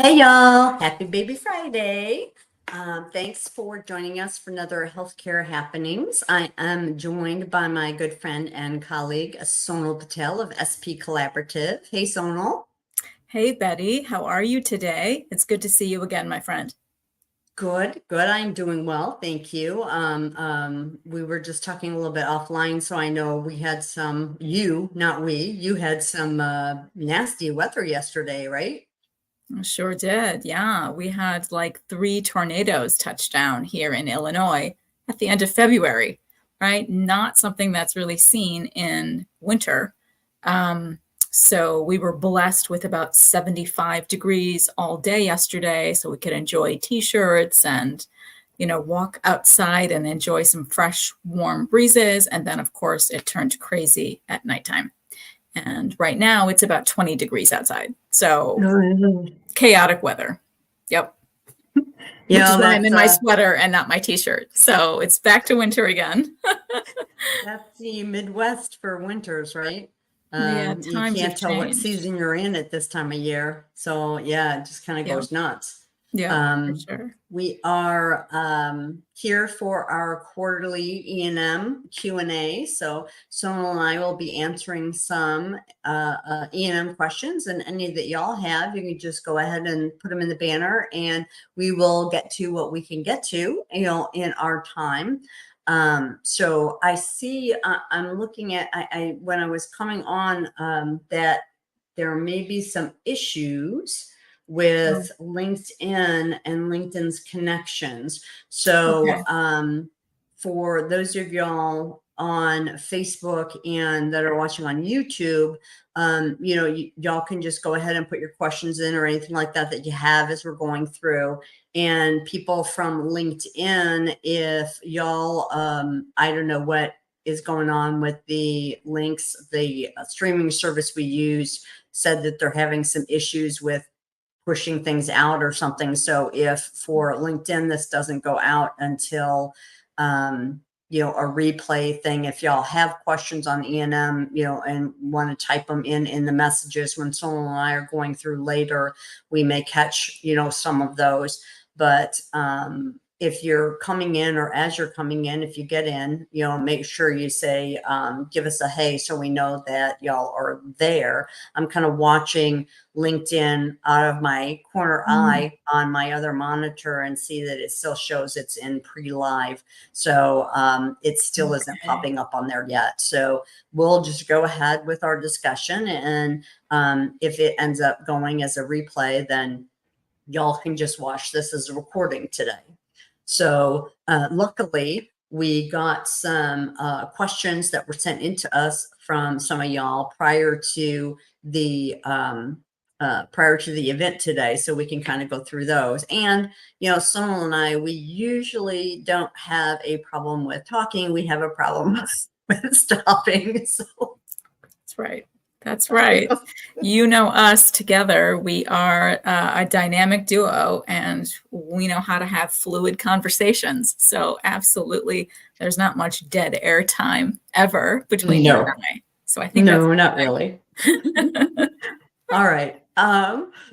Hey y'all, happy Baby Friday. Thanks for joining us for another healthcare happenings. I am joined by my good friend and colleague, Sonal Patel of SP Collaborative. Hey Sonal. Hey Betty, how are you today? It's good to see you again, my friend. Good, good. I'm doing well, thank you. We were just talking a little bit offline, so I know we had not we, you had some nasty weather yesterday, right? I sure did. Yeah, we had like 3 tornadoes touch down here in Illinois at the end of February, right? Not something that's really seen in winter. Um, so we were blessed with about 75 degrees all day yesterday, so we could enjoy t-shirts and, walk outside and enjoy some fresh, warm breezes. And then, of course, it turned crazy at nighttime. And right now it's about 20 degrees outside. So chaotic weather. Yep. Which is Yeah, why I'm in my sweater and not my t-shirt. So it's back to winter again. that's the Midwest for winters, right? Yeah, You times have can't tell what changed. season you're in at this time of year. So yeah, it just kind of Yeah, goes nuts. yeah, for sure. We are here for our quarterly E&M Q&A. So Sonal and I will be answering some E&M questions, and any that y'all have, you can just go ahead and put them in the banner, and we will get to what we can get to, in our time. So I see, I'm looking at, when I was coming on, that there may be some issues Oh, with LinkedIn and LinkedIn's connections. So, okay. for those of y'all on Facebook and that are watching on YouTube, y'all can just go ahead and put your questions in or anything like that that you have as we're going through. And people from LinkedIn, if y'all, I don't know what is going on with the links, the streaming service we use said that they're having some issues with pushing things out or something. So if for LinkedIn, this doesn't go out until, a replay thing, if y'all have questions on E&M, and want to type them in the messages when Sonal and I are going through later, we may catch, some of those. But if you're coming in, or as you're coming in, if you get in, make sure you say, give us a hey, so we know that y'all are there. I'm kind of watching LinkedIn out of my corner eye on my other monitor and see that it still shows it's in pre-live. So it still isn't popping up on there yet. So we'll just go ahead with our discussion. And if it ends up going as a replay, then y'all can just watch this as a recording today. So luckily, we got some questions that were sent into us from some of y'all prior to the event today, so we can kind of go through those. And Sonal and I, we usually don't have a problem with talking; we have a problem with stopping. So That's right. That's right. You know us together. We are a dynamic duo and we know how to have fluid conversations. So, absolutely, there's not much dead air time ever between you and no, I. So, I think that's no, not really. All right.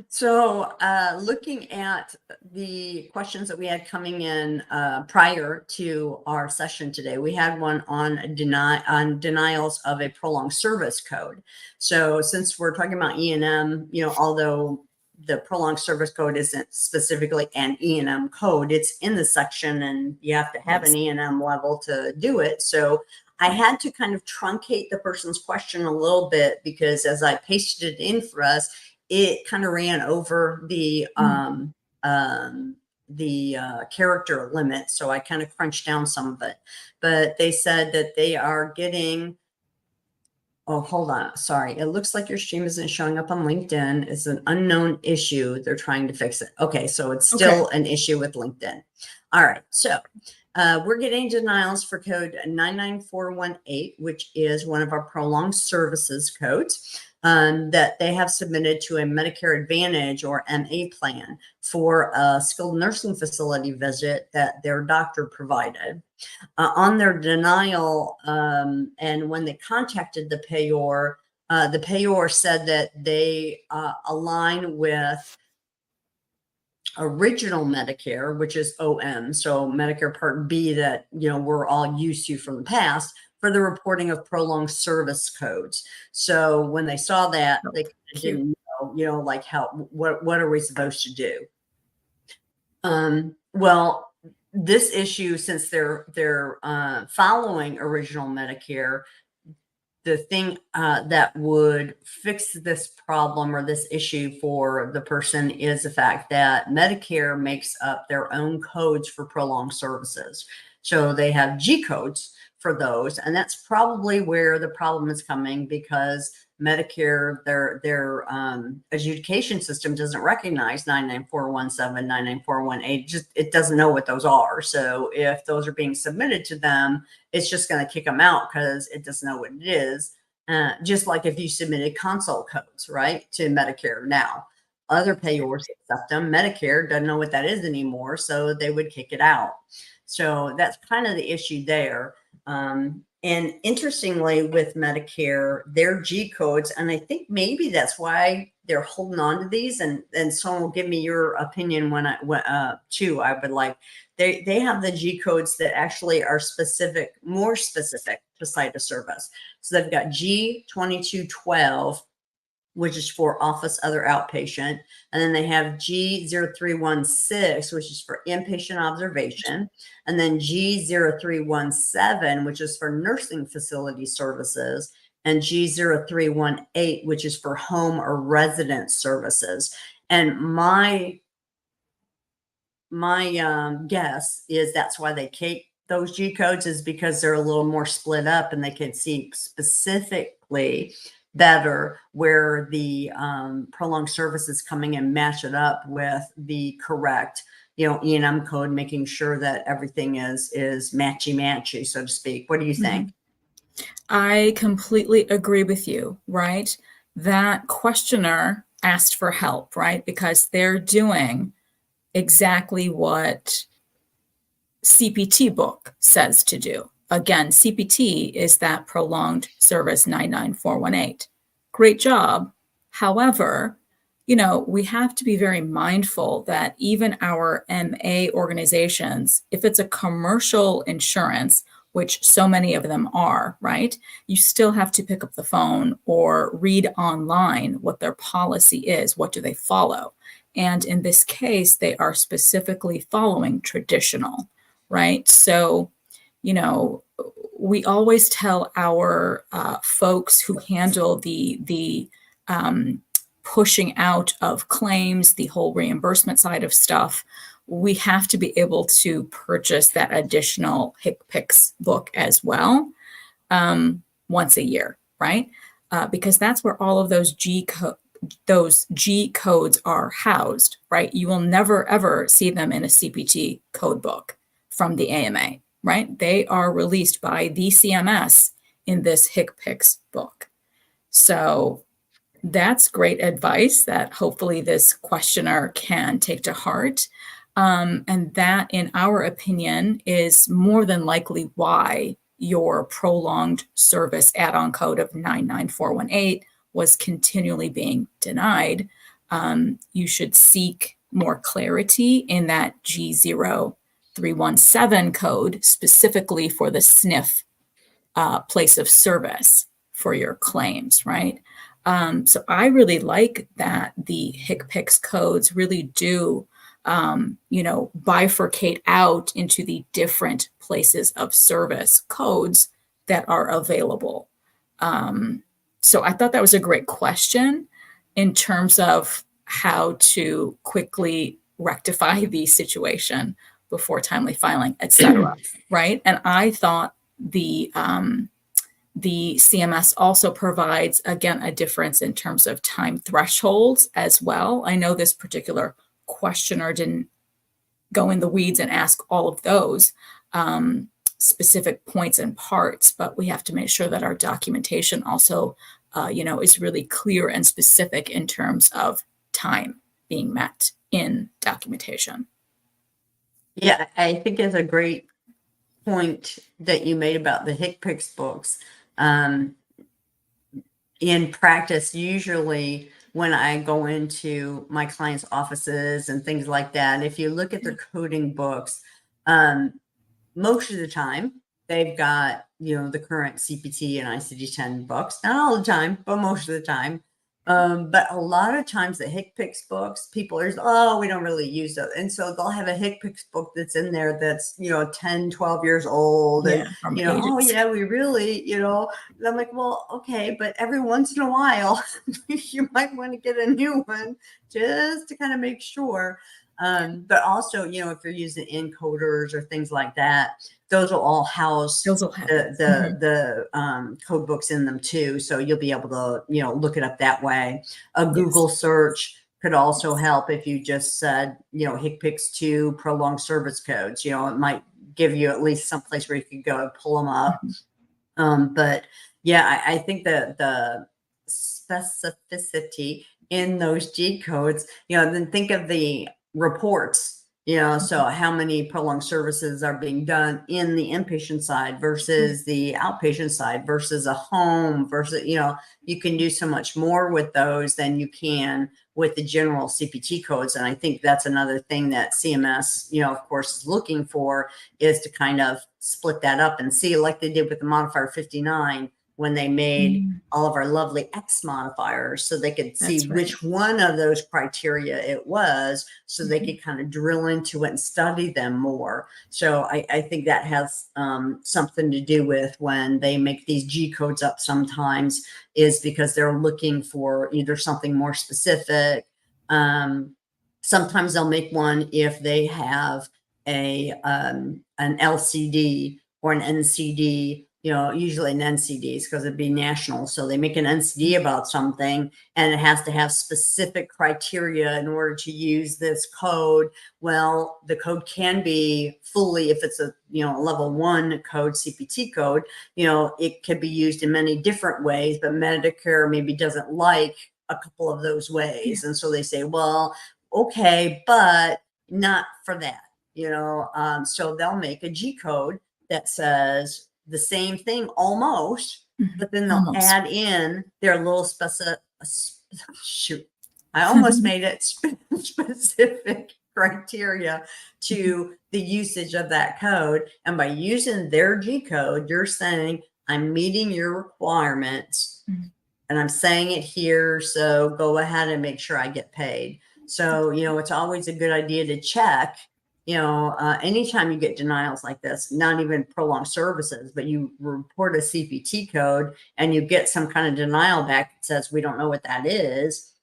So looking at the questions that we had coming in prior to our session today, we had one on denials of a prolonged service code. So since we're talking about E&M, although the prolonged service code isn't specifically an E&M code, it's in the section, and you have to have an E&M level to do it. So I had to kind of truncate the person's question a little bit, because as I pasted it in for us, it kind of ran over the character limit. So I kind of crunched down some of it. But they said that they are getting, oh, hold on. Sorry. It looks like your stream isn't showing up on LinkedIn. It's an unknown issue. They're trying to fix it. Okay. So it's still an issue with LinkedIn. All right. So we're getting denials for code 99418, which is one of our prolonged services codes that they have submitted to a Medicare Advantage or MA plan for a skilled nursing facility visit that their doctor provided. On their denial, and when they contacted the payor said that they align with original Medicare, which is OM, so Medicare Part B that, we're all used to from the past, for the reporting of prolonged service codes. So when they saw that, they Cute. didn't know, like what are we supposed to do? Well, this issue, since they're following original Medicare, the thing that would fix this problem or this issue for the person is the fact that Medicare makes up their own codes for prolonged services. So they have G codes for those, and that's probably where the problem is coming, because Medicare, their adjudication system doesn't recognize 99417, 99418. Just it doesn't know what those are. So if those are being submitted to them, it's just going to kick them out because it doesn't know what it is. Just like if you submitted consult codes, right, to Medicare now. Other payors accept them. Medicare doesn't know what that is anymore, so they would kick it out. So that's kind of the issue there. And interestingly, with Medicare, their G codes, and I think maybe that's why they're holding on to these. And someone will give me your opinion when too. I would like they have the G codes that actually are more specific to site of service. So they've got G2212, which is for office other outpatient. And then they have G0316, which is for inpatient observation. And then G0317, which is for nursing facility services. And G0318, which is for home or residence services. And my guess is that's why they keep those G codes, is because they're a little more split up and they can see specifically better where the prolonged service is coming and match it up with the correct, E&M code, making sure that everything is matchy, so to speak. What do you think? I completely agree with you, right? That questioner asked for help, right? Because they're doing exactly what CPT book says to do. Again, CPT is that prolonged service 99418. Great job. However, we have to be very mindful that even our MA organizations, if it's a commercial insurance, which so many of them are, right? You still have to pick up the phone or read online what their policy is. What do they follow? And in this case, they are specifically following traditional, right? So, we always tell our folks who handle the pushing out of claims, the whole reimbursement side of stuff, we have to be able to purchase that additional HCPCS book as well once a year, right? Because that's where all of those G codes are housed, right? You will never, ever see them in a CPT code book from the AMA, right? They are released by the CMS in this HCPCS book. So that's great advice that hopefully this questioner can take to heart. And that, in our opinion, is more than likely why your prolonged service add-on code of 99418 was continually being denied. You should seek more clarity in that G0317 code specifically for the SNF place of service for your claims, right? So I really like that the HCPCS codes really do, bifurcate out into the different places of service codes that are available. So I thought that was a great question in terms of how to quickly rectify the situation before timely filing, et cetera, right? And I thought the CMS also provides, again, a difference in terms of time thresholds as well. I know this particular questioner didn't go in the weeds and ask all of those specific points and parts, but we have to make sure that our documentation also, is really clear and specific in terms of time being met in documentation. Yeah, I think it's a great point that you made about the HCPCS books. In practice, usually when I go into my clients' offices and things like that, if you look at their coding books, most of the time they've got, the current CPT and ICD-10 books, not all the time, but most of the time. But a lot of times the HCPCS books, people are, oh, we don't really use those. And so they'll have a HCPCS book that's in there that's, 10, 12 years old. Yeah, And, from oh ages. yeah, we really, and I'm like, well, okay, but every once in a while, you might want to get a new one just to kind of make sure. But also, if you're using encoders or things like that, those will all house Those will have it. the code books in them too. So you'll be able to, look it up that way. A Google search could also help if you just said, HCPCS2 prolonged service codes. It might give you at least some place where you could go and pull them up. But yeah, I think that the specificity in those G codes, then think of the reports, so how many prolonged services are being done in the inpatient side versus the outpatient side versus a home versus, you can do so much more with those than you can with the general CPT codes. And I think that's another thing that CMS, of course, is looking for, is to kind of split that up and see, like they did with the modifier 59, when they made all of our lovely X modifiers, so they could see which one of those criteria it was, so they could kind of drill into it and study them more. So I think that has something to do with when they make these G codes up sometimes, is because they're looking for either something more specific. Sometimes they'll make one if they have an LCD or an NCD, usually an NCD is because it'd be national. So they make an NCD about something and it has to have specific criteria in order to use this code. Well, the code can be fully, if it's a, level 1 code, CPT code, it can be used in many different ways, but Medicare maybe doesn't like a couple of those ways. And so they say, well, okay, but not for that, so they'll make a G code that says the same thing almost, but then they'll add in their little shoot, I almost made it specific criteria to the usage of that code. And by using their G code, you're saying, I'm meeting your requirements and I'm saying it here. So go ahead and make sure I get paid. So, it's always a good idea to check, anytime you get denials like this, not even prolonged services, but you report a CPT code and you get some kind of denial back that says, we don't know what that is.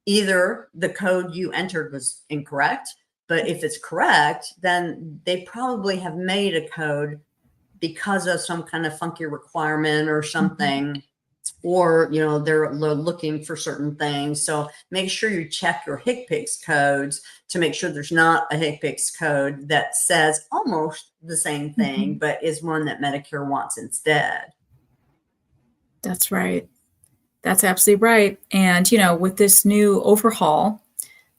Either the code you entered was incorrect, but if it's correct, then they probably have made a code because of some kind of funky requirement or something. Or, they're looking for certain things. So make sure you check your HCPCS codes to make sure there's not a HCPCS code that says almost the same thing, but is one that Medicare wants instead. That's right. That's absolutely right. And, with this new overhaul,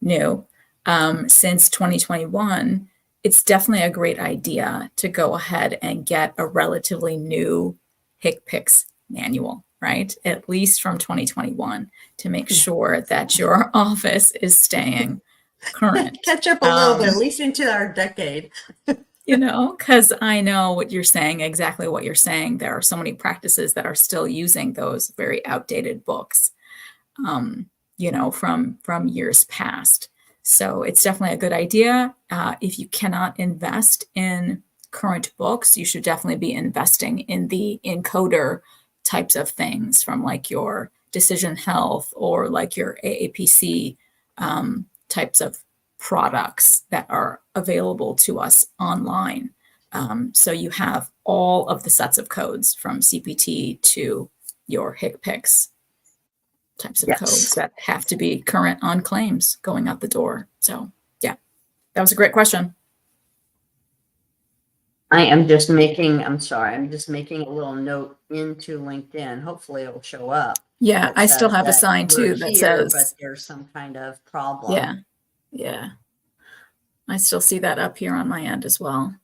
since 2021, it's definitely a great idea to go ahead and get a relatively new HCPCS manual, right? At least from 2021, to make sure that your office is staying current. Catch up a little bit, at least into our decade. Because I know what you're saying, exactly what you're saying. There are so many practices that are still using those very outdated books, from years past. So it's definitely a good idea. If you cannot invest in current books, you should definitely be investing in the encoder types of things, from like your Decision Health or like your AAPC types of products that are available to us online. So you have all of the sets of codes from CPT to your HCPCS types of codes that have to be current on claims going out the door. So yeah, that was a great question. I'm just making a little note into LinkedIn. Hopefully it'll show up. Yeah, I still have a sign too that says, but there's some kind of problem. Yeah. I still see that up here on my end as well.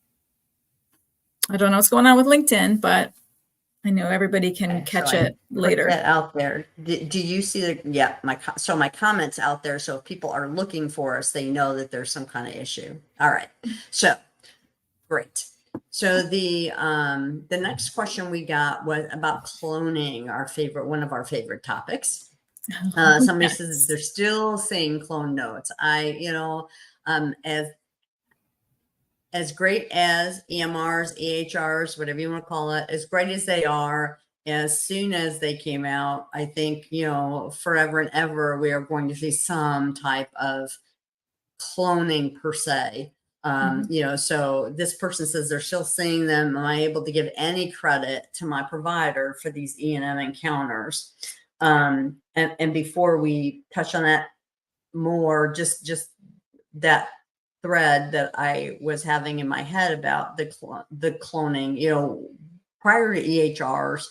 I don't know what's going on with LinkedIn, but I know everybody can Okay, catch so I it put later. that out there. Do you see the, yeah, so my comments out there. So if people are looking for us, they know that there's some kind of issue. All right. So great. So the next question we got was about cloning, one of our favorite topics. Somebody says they're still saying clone notes. Um, as as great as EMRs, EHRs, whatever you want to call it, as great as they are, as soon as they came out, I think, forever and ever, we are going to see some type of cloning per se. So this person says they're still seeing them. Am I able to give any credit to my provider for these E&M encounters? And before we touch on that more, just that thread that I was having in my head about the cloning, prior to EHRs,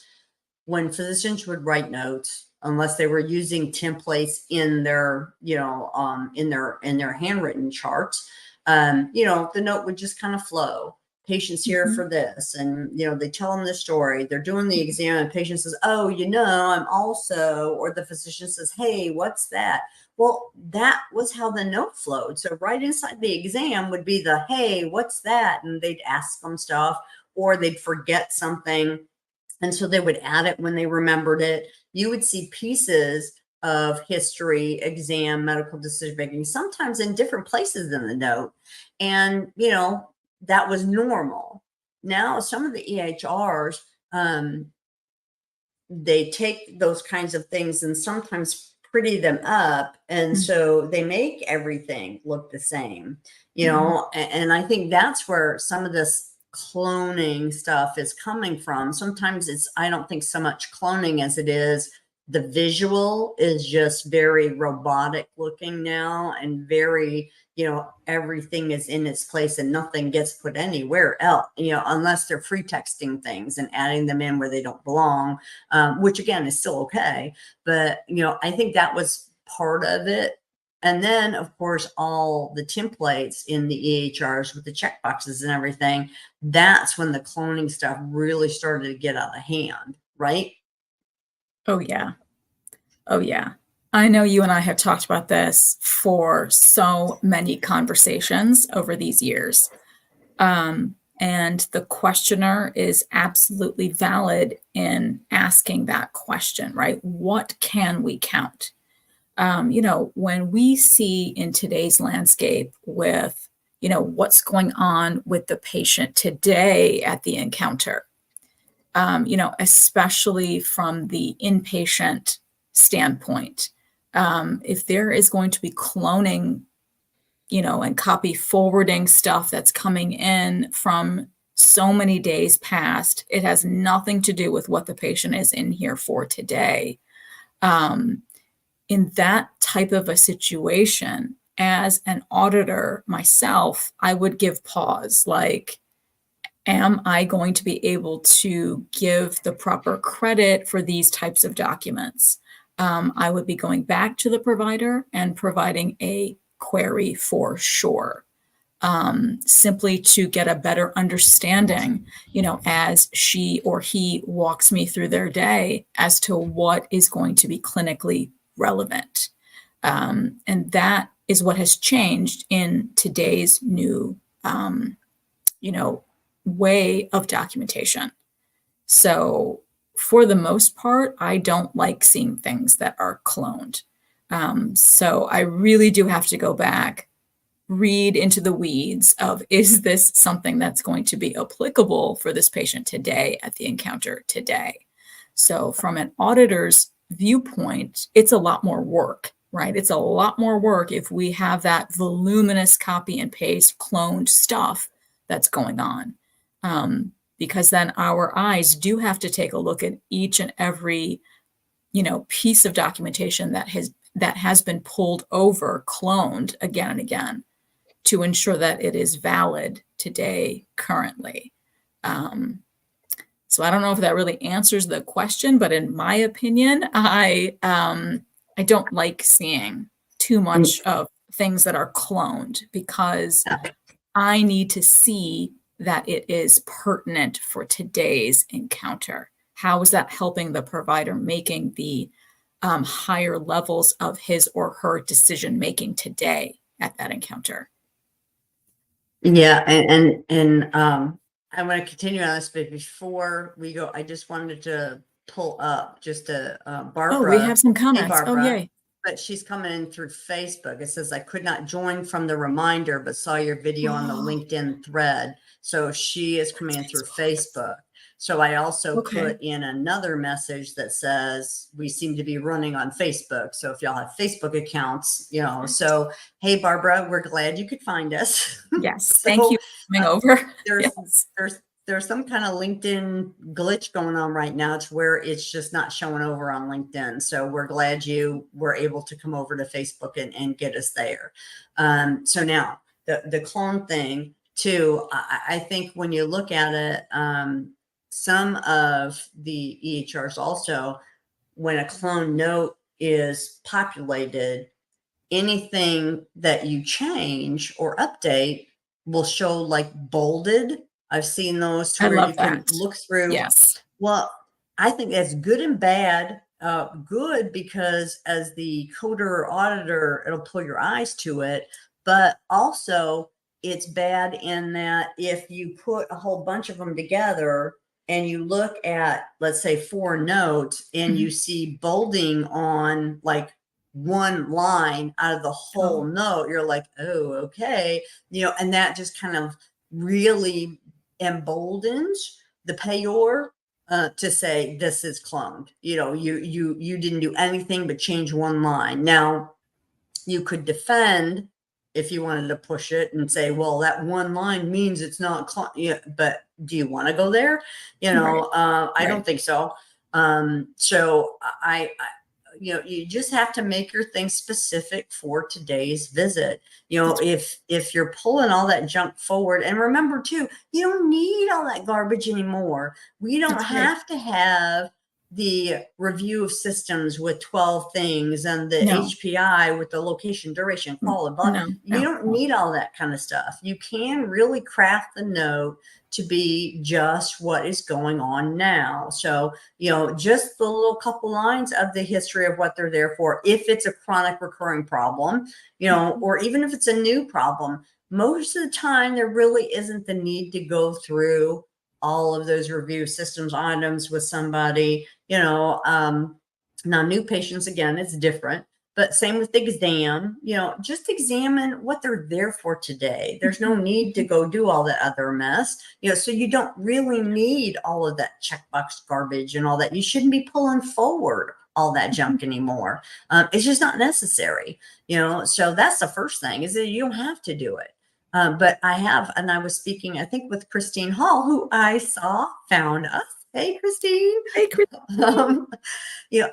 when physicians would write notes, unless they were using templates in their, in their handwritten charts, the note would just kind of flow. Patients here for this, and they tell them the story. They're doing the exam, and patient says, "Oh, I'm also," or the physician says, "Hey, what's that?" Well, that was how the note flowed. So right inside the exam would be the, "Hey, what's that?" And they'd ask them stuff, or they'd forget something. And so they would add it when they remembered it. You would see pieces of history, exam, medical decision making, sometimes in different places in the note. And, that was normal. Now, some of the EHRs, they take those kinds of things and sometimes pretty them up. And so they make everything look the same, and I think that's where some of this cloning stuff is coming from. Sometimes I don't think so much cloning as it is the visual is just very robotic looking now, and very, everything is in its place and nothing gets put anywhere else, unless they're free texting things and adding them in where they don't belong, which again is still okay. But, I think that was part of it. And then, of course, all the templates in the EHRs with the checkboxes and everything, that's when the cloning stuff really started to get out of hand, right? Oh, yeah. Oh, yeah. I know you and I have talked about this for so many conversations over these years. And the questioner is absolutely valid in asking that question, right? What can we count? When we see in today's landscape with, what's going on with the patient today at the encounter, especially from the inpatient standpoint, if there is going to be cloning, and copy forwarding stuff that's coming in from so many days past, it has nothing to do with what the patient is in here for today. In that type of a situation, as an auditor myself, I would give pause. Like, am I going to be able to give the proper credit for these types of documents? I would be going back to the provider and providing a query for sure, simply to get a better understanding, as she or he walks me through their day as to what is going to be clinically relevant. And that is what has changed in today's new, way of documentation. So for the most part, I don't like seeing things that are cloned. So I really do have to go back, read into the weeds of, is this something that's going to be applicable for this patient today at the encounter today? So from an auditor's viewpoint, it's a lot more work, right? It's a lot more work if we have that voluminous copy and paste cloned stuff that's going on. Because then our eyes do have to take a look at each and every, piece of documentation that has been pulled over, cloned again and again, to ensure that it is valid today, currently. So I don't know if that really answers the question, but in my opinion, I don't like seeing too much of things that are cloned, because I need to see that it is pertinent for today's encounter. how is that helping the provider making the higher levels of his or her decision making today at that encounter? Yeah, and I want to continue on this, but before we go, I just wanted to pull up just Oh, we have Barbara. some Hey, comments. Oh, Barbara. yay. But she's coming in through Facebook. It says, I could not join from the reminder, but saw your video on the Oh, LinkedIn thread. So she is coming in through Facebook. So I also okay. put in another message that says, we seem to be running on Facebook. So if y'all have Facebook accounts, so hey, Barbara, we're glad you could find us. Yes. Thank So you for coming over. there's Yes. there's there's some kind of LinkedIn glitch going on right now. It's where it's just not showing over on LinkedIn. So we're glad you were able to come over to Facebook and get us there. So now the clone thing too, I think when you look at it, some of the EHRs also, when a clone note is populated, anything that you change or update will show like bolded. I've seen those to I where you love can that. look through. Yes. Well, I think that's good and bad. Good because as the coder or auditor, it'll pull your eyes to it. But also, it's bad in that if you put a whole bunch of them together and you look at, let's say, 4 notes and you see bolding on like one line out of the whole Oh, note, you're like, oh, okay. And that just kind of really emboldens the payor to say this is cloned. You didn't do anything but change one line. Now you could defend if you wanted to push it and say, well, that one line means it's not cloned. Yeah, but do you want to go there? right. I Right. don't think so. So you just have to make your thing specific for today's visit. If you're pulling all that junk forward, and remember too, you don't need all that garbage anymore. We don't That's right. have to have the review of systems with 12 things and the No, HPI with the location, duration, quality, blah. no, You no, don't no. need all that kind of stuff. You can really craft the note to be just what is going on now. So, just the little couple lines of the history of what they're there for, if it's a chronic recurring problem, or even if it's a new problem. Most of the time, there really isn't the need to go through all of those review systems items with somebody. Now new patients, again, it's different, but same with the exam. Just examine what they're there for today. There's no need to go do all that other mess. So you don't really need all of that checkbox garbage and all that. You shouldn't be pulling forward all that junk anymore. It's just not necessary. So that's the first thing, is that you don't have to do it. But and I was speaking, I think, with Christine Hall, who I saw found us. Hey, Christine. Hey, Chris. Um,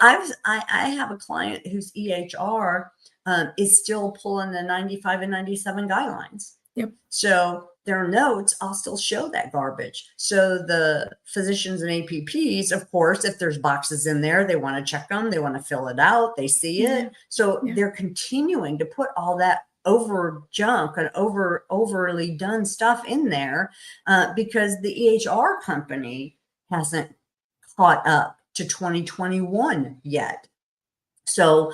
I have a client whose EHR is still pulling the 95 and 97 guidelines. Yep. So their notes, I'll still show that garbage. So the physicians and APPs, of course, if there's boxes in there, they want to check them, they want to fill it out, they see it. Yeah. So Yeah. they're continuing to put all that over junk and overly done stuff in there because the EHR company hasn't caught up to 2021 yet. So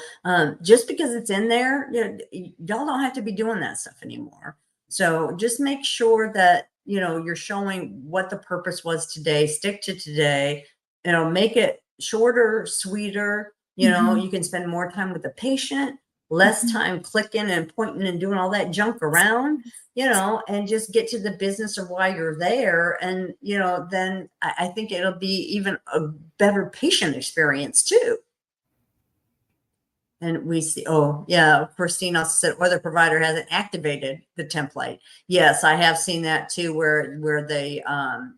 just because it's in there, y'all don't have to be doing that stuff anymore. So just make sure that you're showing what the purpose was today. Stick to today. Make it shorter, sweeter. You can spend more time with the patient, less time clicking and pointing and doing all that junk around, and just get to the business of why you're there. And then I think it'll be even a better patient experience too. And we see, oh yeah, Christine also said, or the provider hasn't activated the template. Yes, I have seen that too, where the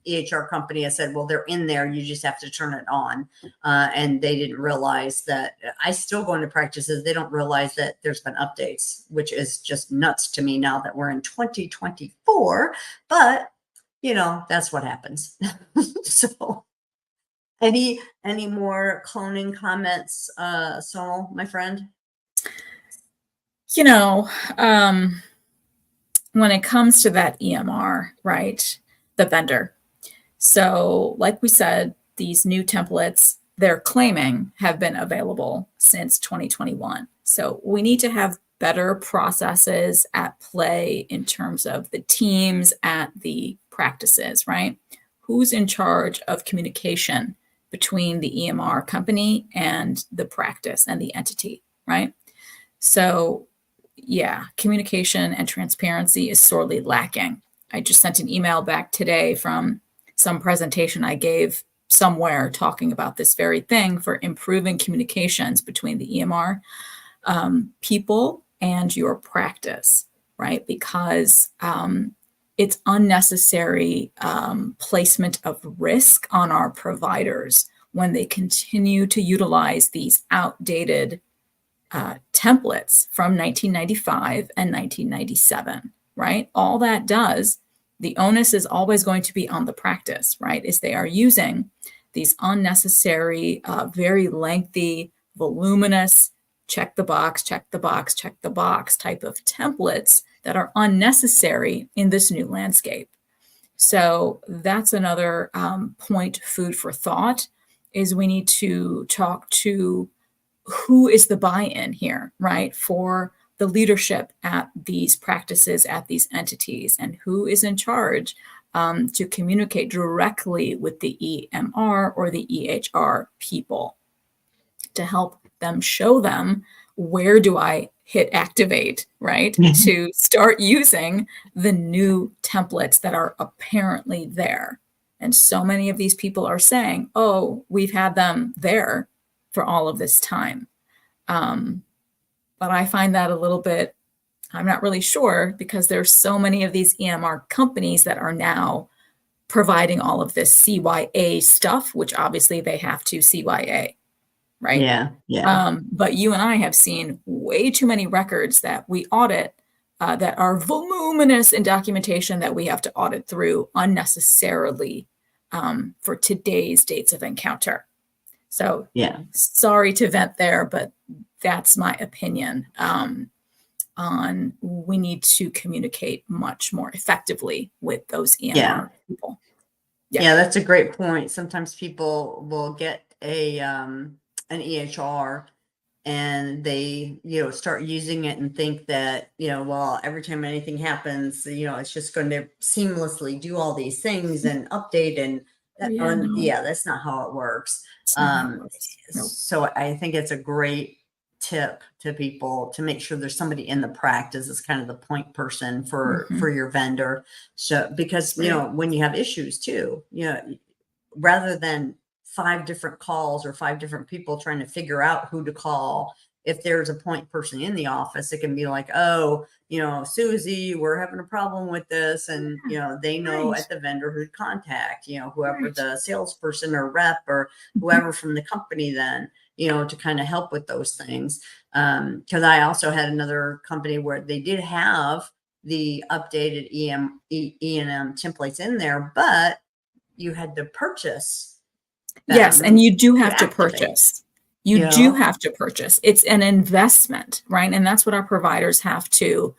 EHR company has said, well, they're in there, you just have to turn it on. And they didn't realize that. I still go into practices, they don't realize that there's been updates, which is just nuts to me now that we're in 2024. But that's what happens. So any more cloning comments, Sonal, my friend? When it comes to that EMR, right, the vendor. So like we said, these new templates they're claiming have been available since 2021. So we need to have better processes at play in terms of the teams at the practices, right? Who's in charge of communication between the EMR company and the practice and the entity, right? So, yeah, communication and transparency is sorely lacking. I just sent an email back today from some presentation I gave somewhere talking about this very thing for improving communications between the EMR people and your practice, right? Because it's unnecessary placement of risk on our providers when they continue to utilize these outdated templates from 1995 and 1997, right? All that does, the onus is always going to be on the practice, right? Is they are using these unnecessary, very lengthy, voluminous, check the box, check the box, check the box type of templates that are unnecessary in this new landscape. So that's another point, food for thought, is we need to talk to who is the buy-in here, right? For the leadership at these practices, at these entities, and who is in charge to communicate directly with the EMR or the EHR people to help them show them where do I hit activate, right? To start using the new templates that are apparently there. And so many of these people are saying, oh, we've had them there for all of this time. But I find that a little bit, I'm not really sure, because there's so many of these EMR companies that are now providing all of this CYA stuff, which obviously they have to CYA, right? Yeah. But you and I have seen way too many records that we audit that are voluminous in documentation that we have to audit through unnecessarily for today's dates of encounter. So Yeah. sorry to vent there, but that's my opinion on we need to communicate much more effectively with those EMR people. Yeah, that's a great point. Sometimes people will get an EHR and they, start using it and think that, well, every time anything happens, it's just going to seamlessly do all these things and update and that's not how it works. Nope. So I think it's a great tip to people to make sure there's somebody in the practice as kind of the point person for your vendor. So because when you have issues too, rather than 5 different calls or 5 different people trying to figure out who to call, if there's a point person in the office, it can be like, oh, Susie, we're having a problem with this. And, they know at the vendor who to contact, whoever the salesperson or rep or whoever from the company then, to kind of help with those things. Because I also had another company where they did have the updated E&M templates in there, but you had to purchase them. Yes, and you do have to purchase. You do have to purchase. It's an investment, right? And that's what our providers have to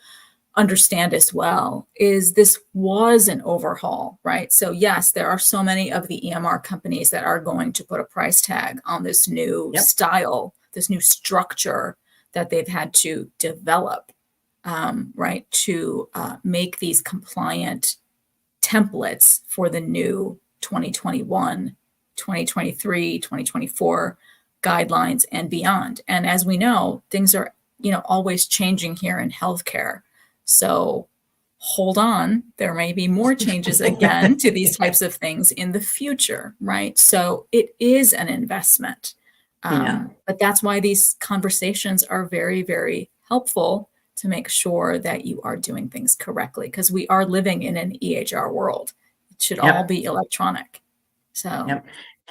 understand as well, is this was an overhaul, right? So yes, there are so many of the EMR companies that are going to put a price tag on this new style, this new structure that they've had to develop, right? To make these compliant templates for the new 2021, 2023, 2024 guidelines and beyond. And as we know, things are, always changing here in healthcare. So hold on, there may be more changes again to these types of things in the future, right? So it is an investment. But that's why these conversations are very, very helpful to make sure that you are doing things correctly, because we are living in an EHR world. It should all be electronic. So,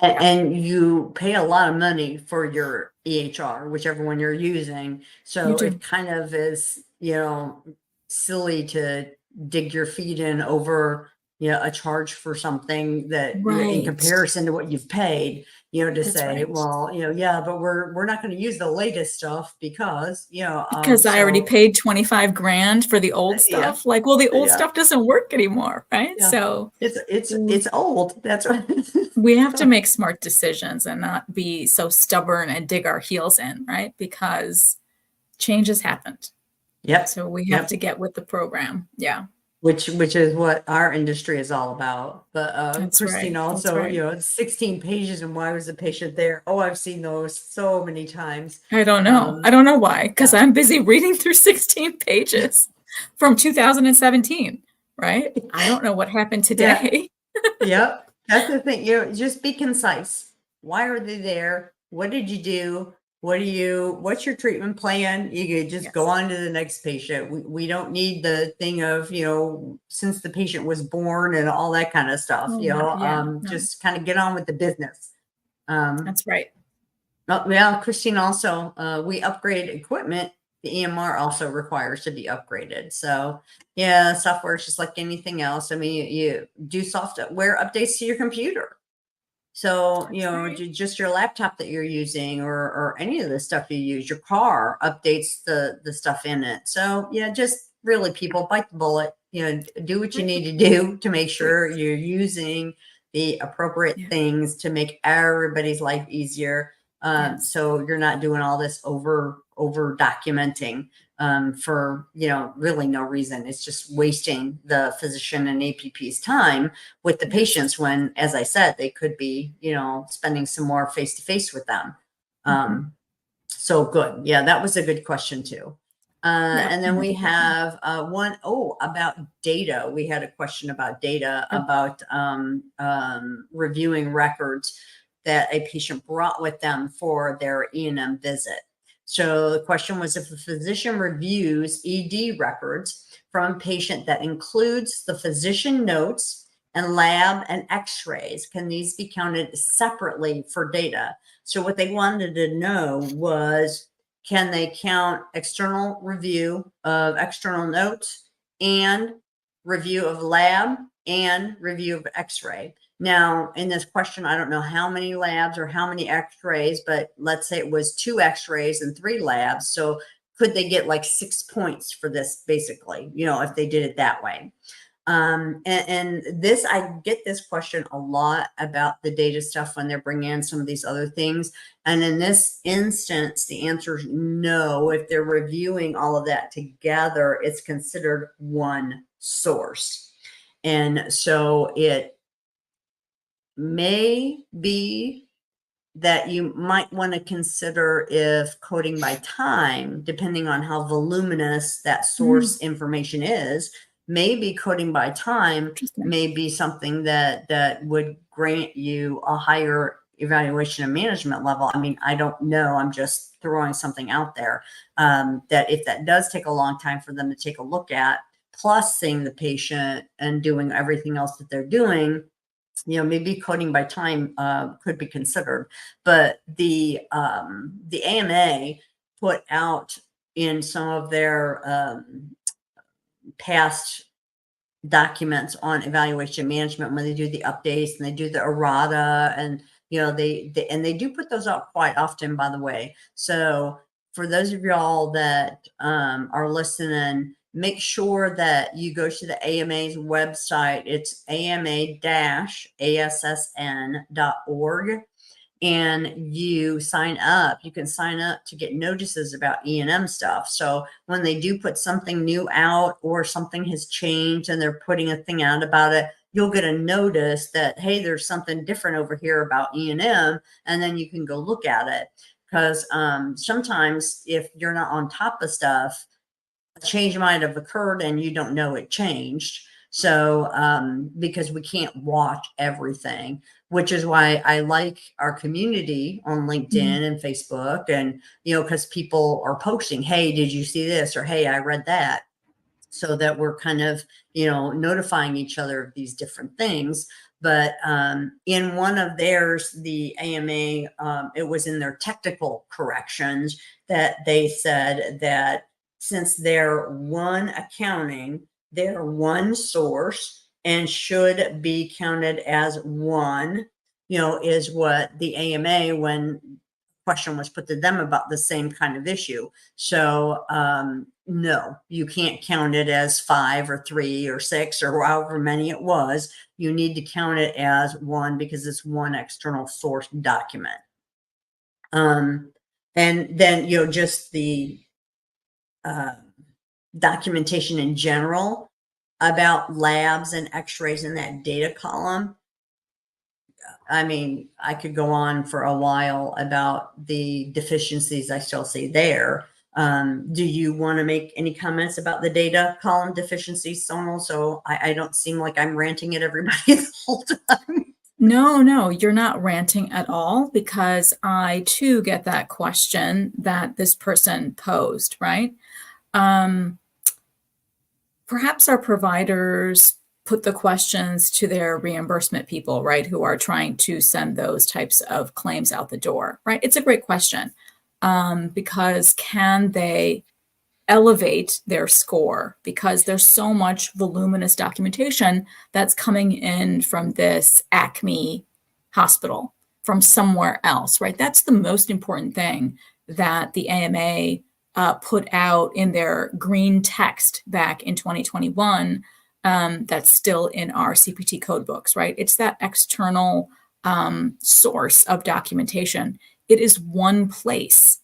and you pay a lot of money for your EHR, whichever one you're using. So it kind of is, silly to dig your feet in over, a charge for something that in Right. comparison to what you've paid, to That's say, right. well, yeah, but we're not going to use the latest stuff because, Because I already so paid 25 grand for the old yeah, stuff. Like, well, the old yeah, stuff doesn't work anymore, right? yeah. So It's old. That's what. we have to make smart decisions and not be so stubborn and dig our heels in, right? Because change has happened. Yep. So we have Yep. to get with the program. Yeah, Which is what our industry is all about. But that's Christine right. That's also, right. 16 pages and why was the patient there? Oh, I've seen those so many times. I don't know. I Um, don't know why, because yeah. I'm busy reading through 16 pages from 2017, right? I don't know what happened Yeah. today. Yep. That's the thing. Just be concise. Why are they there? What did you do? What's your treatment plan? You could just go Yes. on to the next patient. We don't need the thing of, since the patient was born and all that kind of stuff, Oh, no. Yeah, no, just kind of get on with the business. that's right. Well, Christine, also, we upgrade equipment. The EMR also requires to be upgraded. So, yeah, software is just like anything else. I mean, you do software updates to your computer. So, That's right. just your laptop that you're using or any of the stuff you use, your car updates the stuff in it. So, yeah, just really people bite the bullet, do what you Right. need to do to make Right. sure you're using the appropriate Yeah. things to make everybody's life easier. Yes. So you're not doing all this over documenting for really no reason. It's just wasting the physician and APP's time with the Yes. patients when, as I said, they could be spending some more face to face with them. Hmm. So good. Yeah, that was a good question too. Yep. And then we Another good one. have about data. We had a question about data, Yep. about reviewing records that a patient brought with them for their E&M visit. So the question was, if a physician reviews ED records from a patient that includes the physician notes and lab and x-rays, can these be counted separately for data? So what they wanted to know was, can they count external review of external notes and review of lab and review of x-ray? Now, in this question, I don't know how many labs or how many x-rays, but let's say it was 2 x-rays and 3 labs. So could they get like 6 points for this, basically, if they did it that way? And this, I get this question a lot about the data stuff when they're bringing in some of these other things. And in this instance, the answer is no. If they're reviewing all of that together, it's considered one source. And so it may be that you might want to consider if coding by time, depending on how voluminous that source information is, maybe coding by time Interesting. may be something that would grant you a higher evaluation and management level. I mean, I don't know. I'm just throwing something out there, that if that does take a long time for them to take a look at, plus seeing the patient and doing everything else that they're doing, maybe coding by time could be considered. But the AMA put out in some of their past documents on evaluation management, when they do the updates and they do the errata, and they do put those out quite often, by the way. So for those of y'all that are listening, make sure that you go to the AMA's website. It's ama-assn.org, and you sign up. You can sign up to get notices about E&M stuff. So when they do put something new out or something has changed and they're putting a thing out about it, you'll get a notice that, hey, there's something different over here about E&M, and then you can go look at it. Because sometimes if you're not on top of stuff, a change might have occurred and you don't know it changed. So, because we can't watch everything, which is why I like our community on LinkedIn and Facebook, and, because people are posting, hey, did you see this? Or, hey, I read that. So that we're kind of, notifying each other of these different things. But in one of theirs, the AMA, it was in their technical corrections that they said that since they're one accounting, they're one source, and should be counted as one, is what the AMA, when question was put to them about the same kind of issue. So no, you can't count it as 5 or 3 or 6 or however many it was. You need to count it as one because it's one external source document. And then, just the documentation in general about labs and x-rays in that data column. I mean, I could go on for a while about the deficiencies I still see there. Do you want to make any comments about the data column deficiencies, Sonal? So I don't seem like I'm ranting at everybody the whole time. No, you're not ranting at all, because I too get that question that this person posed, right? Perhaps our providers put the questions to their reimbursement people, right, who are trying to send those types of claims out the door, right? It's a great question, because can they elevate their score, because there's so much voluminous documentation that's coming in from this Acme hospital from somewhere else, right? That's the most important thing that the AMA put out in their green text back in 2021. That's still in our CPT code books, right? It's that external source of documentation. It is one place.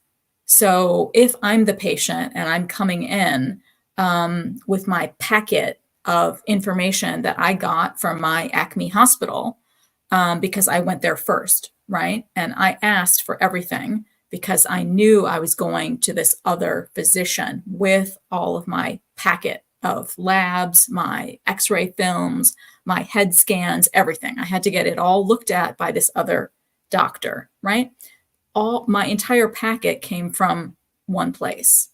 So if I'm the patient and I'm coming in with my packet of information that I got from my Acme hospital, because I went there first, right? And I asked for everything because I knew I was going to this other physician with all of my packet of labs, my x-ray films, my head scans, everything. I had to get it all looked at by this other doctor, right? All my entire packet came from one place,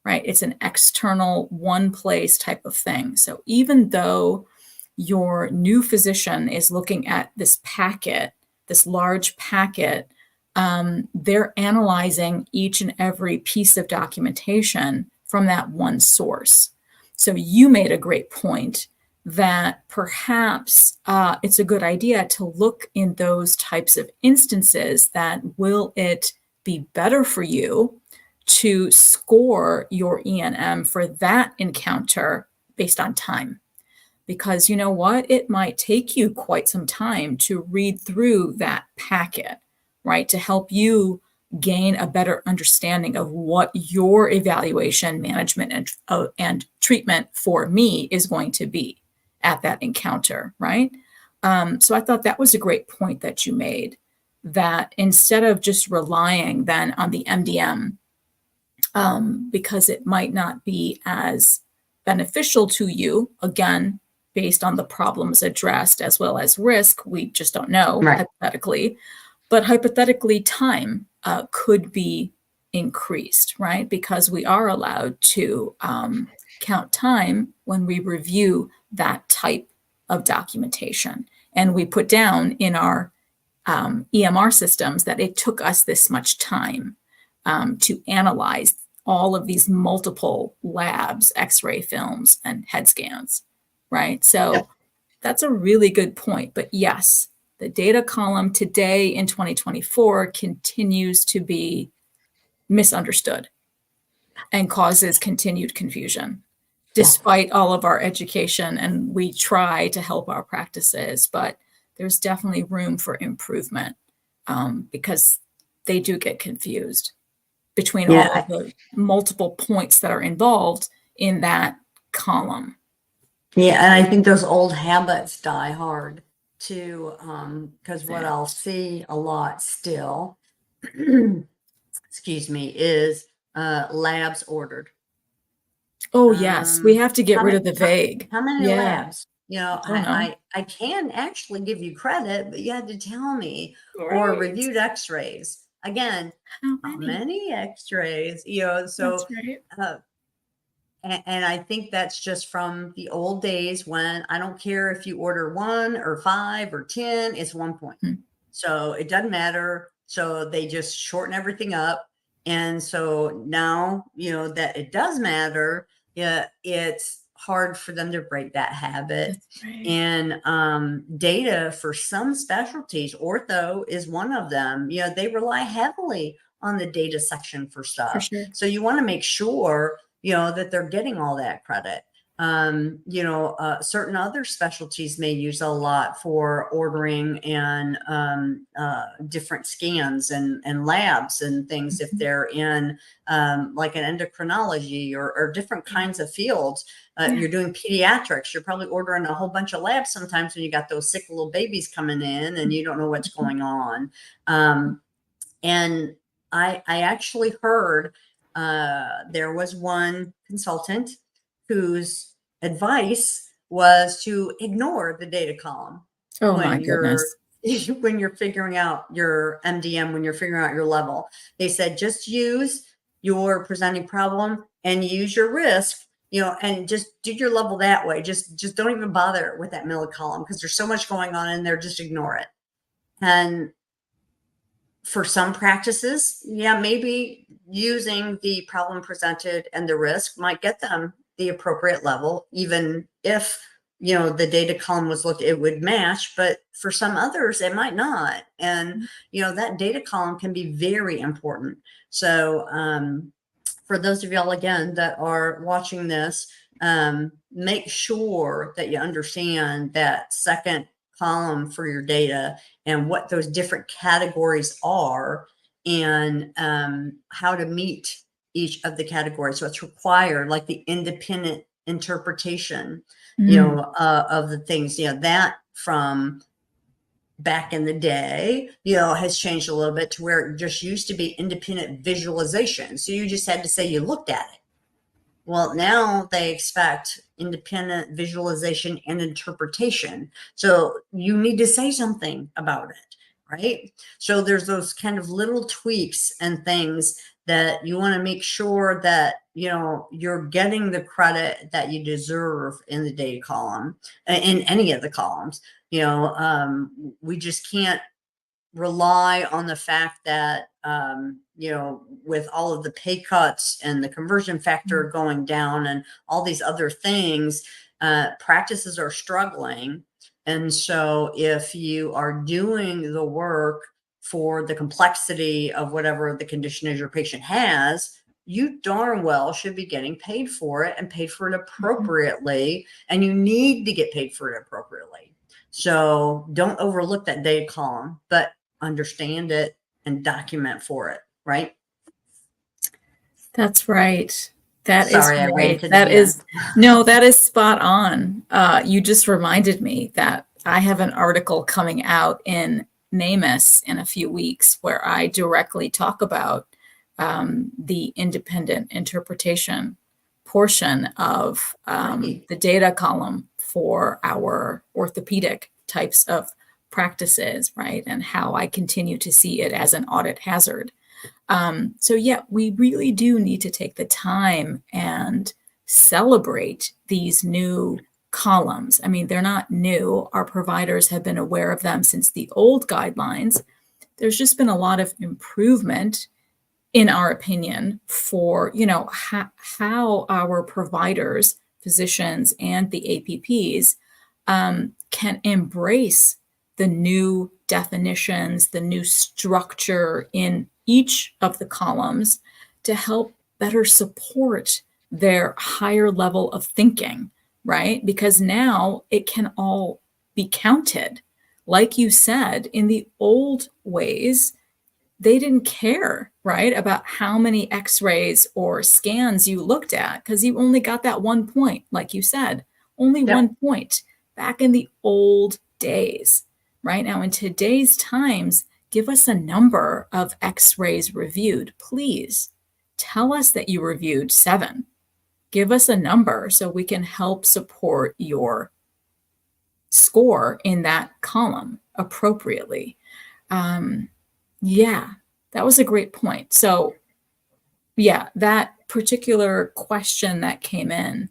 right? It's an external one place type of thing. So even though your new physician is looking at this packet, this large packet, they're analyzing each and every piece of documentation from that one source. So you made a great point that perhaps it's a good idea to look in those types of instances that will it be better for you to score your E&M for that encounter based on time. Because you know what? It might take you quite some time to read through that packet, right? To help you gain a better understanding of what your evaluation, management, and treatment for me is going to be at that encounter, right? So I thought that was a great point that you made, that instead of just relying then on the MDM, because it might not be as beneficial to you, again, based on the problems addressed as well as risk, we just don't know, Right. hypothetically. But hypothetically, time could be increased, right? Because we are allowed to count time when we review that type of documentation. And we put down in our EMR systems that it took us this much time to analyze all of these multiple labs, x-ray films, and head scans, right? So Yep. that's a really good point. But yes, the data column today in 2024 continues to be misunderstood and causes continued confusion, despite all of our education. And we try to help our practices, but there's definitely room for improvement because they do get confused between all Yeah. of the multiple points that are involved in that column. Yeah, and I think those old habits die hard too, because what Yeah. I'll see a lot still, excuse me, is labs ordered. Oh, yes. We have to get How rid many of the vague. how many Yeah. labs? You know, I don't know. I can actually give you credit, but you had to tell me. Or Right. reviewed x-rays. Again, How how many? many x-rays? That's So right. uh, and I think that's just from the old days when I don't care if you order 1 or 5 or 10, it's 1 point. Hmm. So it doesn't matter. So they just shorten everything up. And so now, that it does matter, yeah, it's hard for them to break that habit. That's right. And data for some specialties, ortho is one of them. They rely heavily on the data section for For stuff. sure. So you want to make sure, that they're getting all that credit. Certain other specialties may use a lot for ordering and different scans and labs and things if they're in like an endocrinology or different kinds of fields. Yeah. You're doing pediatrics, you're probably ordering a whole bunch of labs sometimes when you got those sick little babies coming in and you don't know what's going on. And I actually heard there was one consultant whose advice was to ignore the data column Oh my when goodness. when you're figuring out your MDM, when you're figuring out your level. They said just use your presenting problem and use your risk, and just do your level that way. Just don't even bother with that middle column because there's so much going on in there. Just ignore it. And for some practices, maybe using the problem presented and the risk might get them the appropriate level, even if, the data column was looked, it would match, but for some others, it might not. And, that data column can be very important. So, for those of y'all, again, that are watching this, make sure that you understand that second column for your data and what those different categories are and how to meet each of the categories. So it's required, like the independent interpretation, of the things, that from back in the day, has changed a little bit to where it just used to be independent visualization. So you just had to say you looked at it. Well, now they expect independent visualization and interpretation. So you need to say something about it, right? So there's those kind of little tweaks and things that you want to make sure that, you're getting the credit that you deserve in the data column, in any of the columns. We just can't rely on the fact that, with all of the pay cuts and the conversion factor going down and all these other things, practices are struggling. And so if you are doing the work for the complexity of whatever the condition is your patient has, you darn well should be getting paid for it and paid for it appropriately. And you need to get paid for it appropriately. So don't overlook that data column, but understand it and document for it, right? That's right. That is Sorry, I right. ranted That again. is no, that is spot on. You just reminded me that I have an article coming out in NAMUS in a few weeks where I directly talk about the independent interpretation portion of Right. the data column for our orthopedic types of practices, right? And how I continue to see it as an audit hazard. So yeah, we really do need to take the time and celebrate these new columns. I mean, they're not new. Our providers have been aware of them since the old guidelines. There's just been a lot of improvement, in our opinion, for how our providers, physicians, and the APPs can embrace the new definitions, the new structure in each of the columns to help better support their higher level of thinking, right? Because now it can all be counted. Like you said, in the old ways, they didn't care, right, about how many x-rays or scans you looked at because you only got that 1 point, like you said, only 1 point back in the old days. Right now, in today's times, give us a number of x-rays reviewed. Please tell us that you reviewed 7. Give us a number so we can help support your score in that column appropriately. Yeah, that was a great point. So yeah, that particular question that came in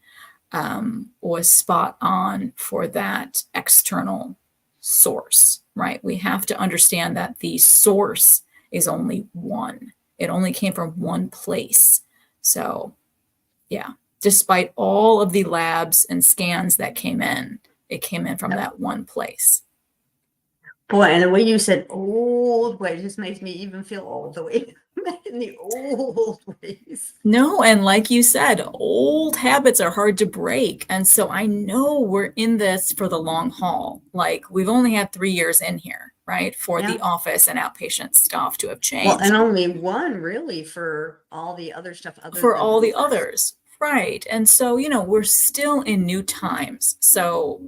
was spot on for that external source, right? We have to understand that the source is only one. It only came from one place. So yeah, despite all of the labs and scans that came in. It came in from that one place. Boy, and the way you said old way just makes me even feel old, the way in the old ways. No, and like you said, old habits are hard to break. And so I know we're in this for the long haul. Like we've only had 3 years in here, right? For the Yeah. office and outpatient stuff to have changed. Well, and only one really for all the other stuff other For than all the office. others. Right. And so, we're still in new times. So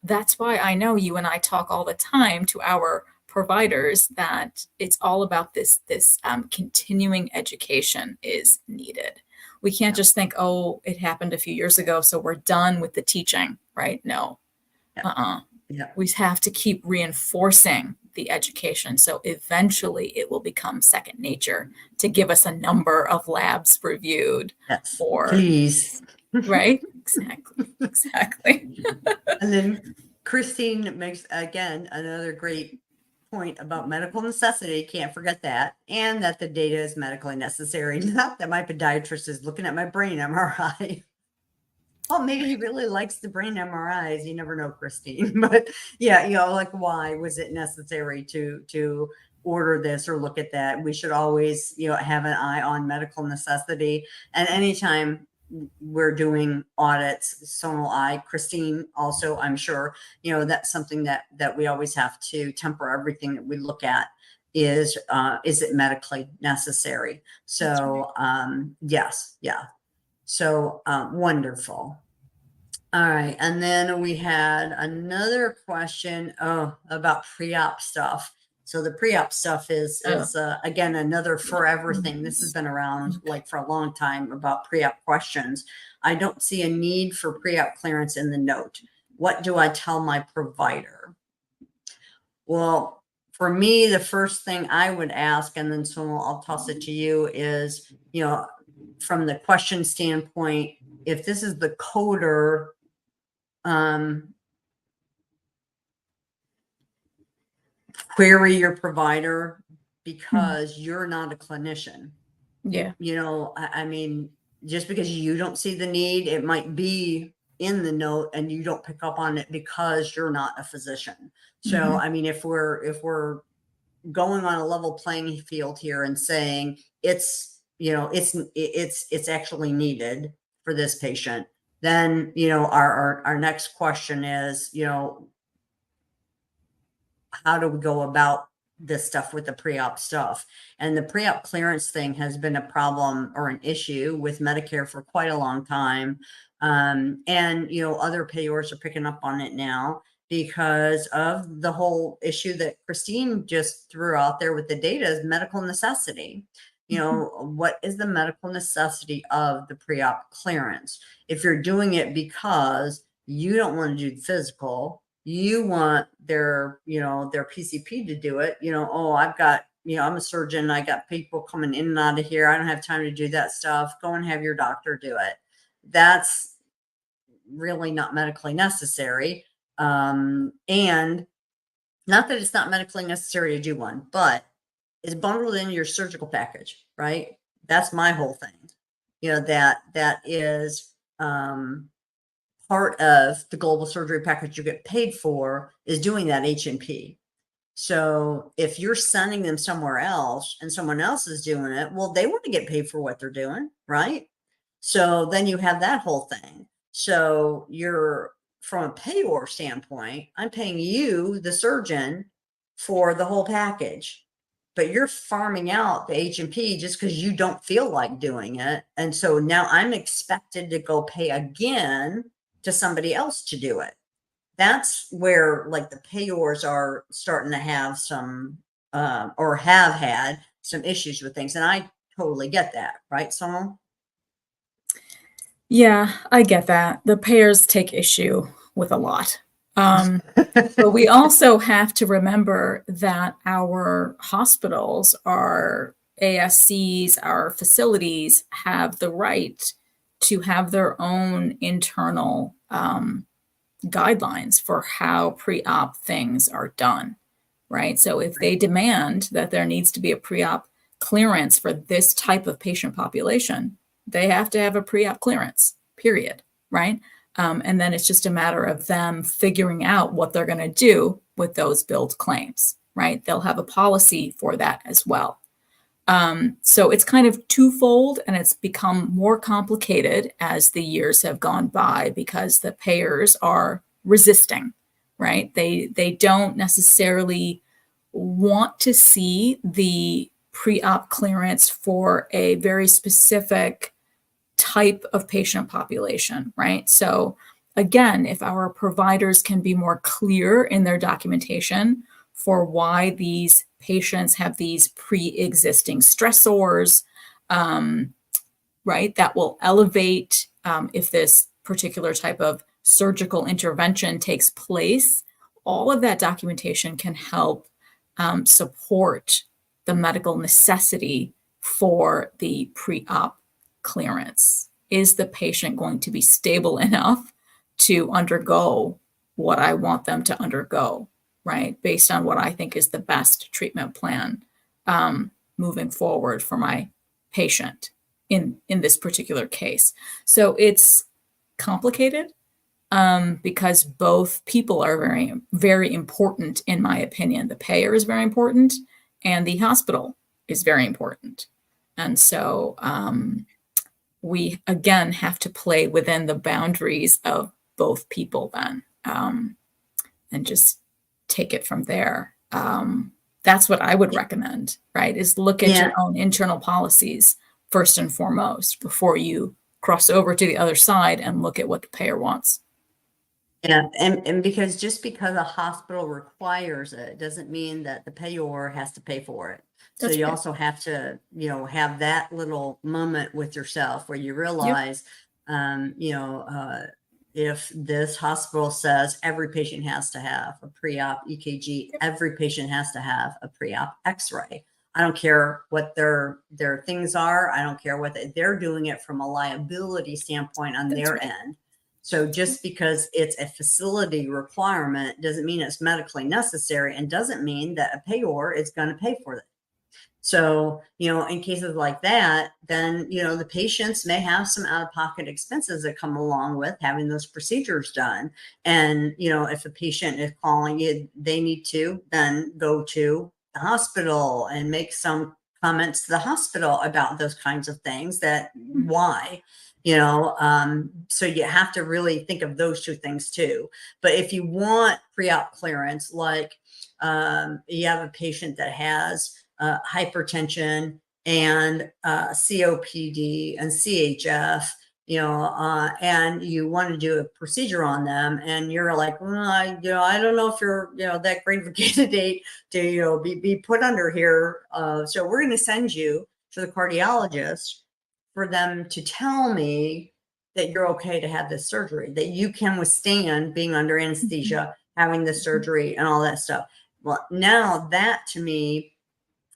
that's why I know you and I talk all the time to our providers that it's all about this continuing education is needed. We can't just think, oh, it happened a few years ago, so we're done with the teaching, right? No. Yeah. Yeah. We have to keep reinforcing the education. So eventually it will become second nature to give us a number of labs reviewed. Yes. Or please. Right? Exactly. And then Christine makes again another great point about medical necessity. Can't forget that. And that the data is medically necessary. Not that my podiatrist is looking at my brain MRI. Oh, maybe he really likes the brain MRIs. You never know, Christine. But yeah, like why was it necessary to order this or look at that? We should always, have an eye on medical necessity. And anytime we're doing audits, Sonal, Christine also, I'm sure, that's something that we always have to temper everything that we look at is it medically necessary? So yes, yeah. So wonderful. All right. And then we had another question about pre-op stuff. So the pre-op stuff is again, another forever thing. This has been around like for a long time about pre-op questions. I don't see a need for pre-op clearance in the note. What do I tell my provider? Well, for me, the first thing I would ask, and then so I'll toss it to you, is, from the question standpoint, if this is the coder, query your provider because you're not a clinician. Yeah. I mean, just because you don't see the need, it might be in the note and you don't pick up on it because you're not a physician. So, I mean, if we're going on a level playing field here and saying it's actually needed for this patient, then, our next question is, how do we go about this stuff with the pre-op stuff? And the pre-op clearance thing has been a problem or an issue with Medicare for quite a long time. And, other payors are picking up on it now because of the whole issue that Christine just threw out there with the data is medical necessity. What is the medical necessity of the pre-op clearance? If you're doing it because you don't want to do the physical, you want their PCP to do it, I've got, I'm a surgeon. I got people coming in and out of here. I don't have time to do that stuff. Go and have your doctor do it. That's really not medically necessary. And not that it's not medically necessary to do one, but it's bundled in your surgical package, right? That's my whole thing. That is, part of the global surgery package you get paid for is doing that H&P. So if you're sending them somewhere else and someone else is doing it, well, they want to get paid for what they're doing, right? So then you have that whole thing. So you're, from a payor standpoint, I'm paying you, the surgeon, for the whole package, but you're farming out the H&P just because you don't feel like doing it. And so now I'm expected to go pay again to somebody else to do it. That's where like the payors are starting to have some or have had some issues with things. And I totally get that, right, Sonal? Yeah, I get that. The payers take issue with a lot. But we also have to remember that our hospitals, our ASCs, our facilities have the right to have their own internal guidelines for how pre-op things are done, right? So if they demand that there needs to be a pre-op clearance for this type of patient population, they have to have a pre-op clearance. period, right? And then it's just a matter of them figuring out what they're going to do with those billed claims, right? They'll have a policy for that as well. So it's kind of twofold, and it's become more complicated as the years have gone by because the payers are resisting, right? They don't necessarily want to see the pre-op clearance for a very specific type of patient population, right? So again, if our providers can be more clear in their documentation for why these patients have these pre-existing stressors, right, that will elevate if this particular type of surgical intervention takes place, all of that documentation can help support the medical necessity for the pre-op clearance. Is the patient going to be stable enough to undergo what I want them to undergo, right? Based on what I think is the best treatment plan moving forward for my patient in this particular case. So it's complicated because both people are very, very important, in my opinion. The payer is very important, and the hospital is very important. And so we, again, have to play within the boundaries of both people then and just take it from there. That's what I would recommend, right? Is look at your own internal policies first and foremost before you cross over to the other side and look at what the payer wants. Yeah, and because just because a hospital requires it doesn't mean that the payor has to pay for it. So That's you right. also have to, have that little moment with yourself where you realize, if this hospital says every patient has to have a pre-op EKG, every patient has to have a pre-op X-ray. I don't care what their things are. I don't care what they're doing it from a liability standpoint on their end. So just because it's a facility requirement doesn't mean it's medically necessary, and doesn't mean that a payor is going to pay for it. So, in cases like that, then, the patients may have some out-of-pocket expenses that come along with having those procedures done. And, if a patient is calling you, they need to then go to the hospital and make some comments to the hospital about those kinds of things that why. So you have to really think of those two things too. But if you want pre-op clearance, like you have a patient that has hypertension and COPD and CHF, and you want to do a procedure on them, and you're like, well, I don't know if you're, that great of a candidate to, be put under here. So we're going to send you to the cardiologist for them to tell me that you're okay to have this surgery, that you can withstand being under anesthesia, having this surgery and all that stuff. Well, now that to me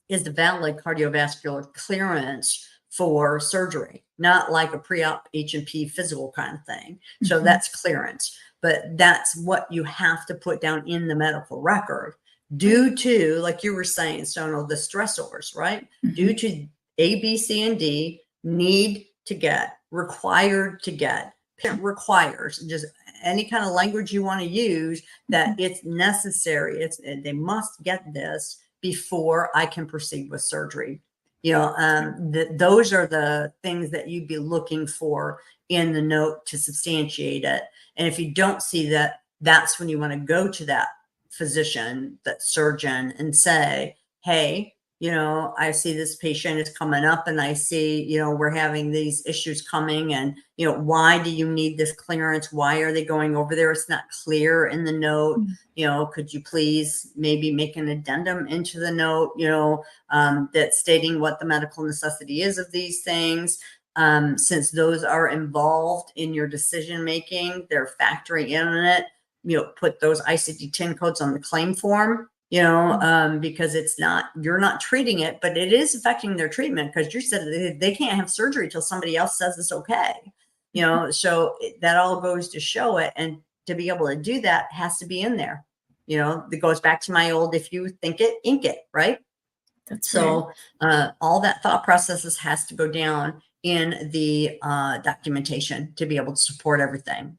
is the valid cardiovascular clearance for surgery, not like a pre-op H&P physical kind of thing. So that's clearance, but that's what you have to put down in the medical record due to, like you were saying, Sonal, the stressors, right? Due to A, B, C, and D, need to get, required to get, requires, just any kind of language you want to use, that it's necessary. They must get this before I can proceed with surgery. Those are the things that you'd be looking for in the note to substantiate it. And if you don't see that, that's when you want to go to that physician, that surgeon, and say, hey, I see this patient is coming up, and I see, we're having these issues coming, and, why do you need this clearance? Why are they going over there? It's not clear in the note. Could you please maybe make an addendum into the note, that's stating what the medical necessity is of these things? Since those are involved in your decision making, they're factoring in it, put those ICD-10 codes on the claim form, because you're not treating it, but it is affecting their treatment, because you said they can't have surgery till somebody else says it's okay. So that all goes to show it. And to be able to do that has to be in there. That goes back to my old, if you think it, ink it, right? That's so right. all that thought processes has to go down in the documentation to be able to support everything.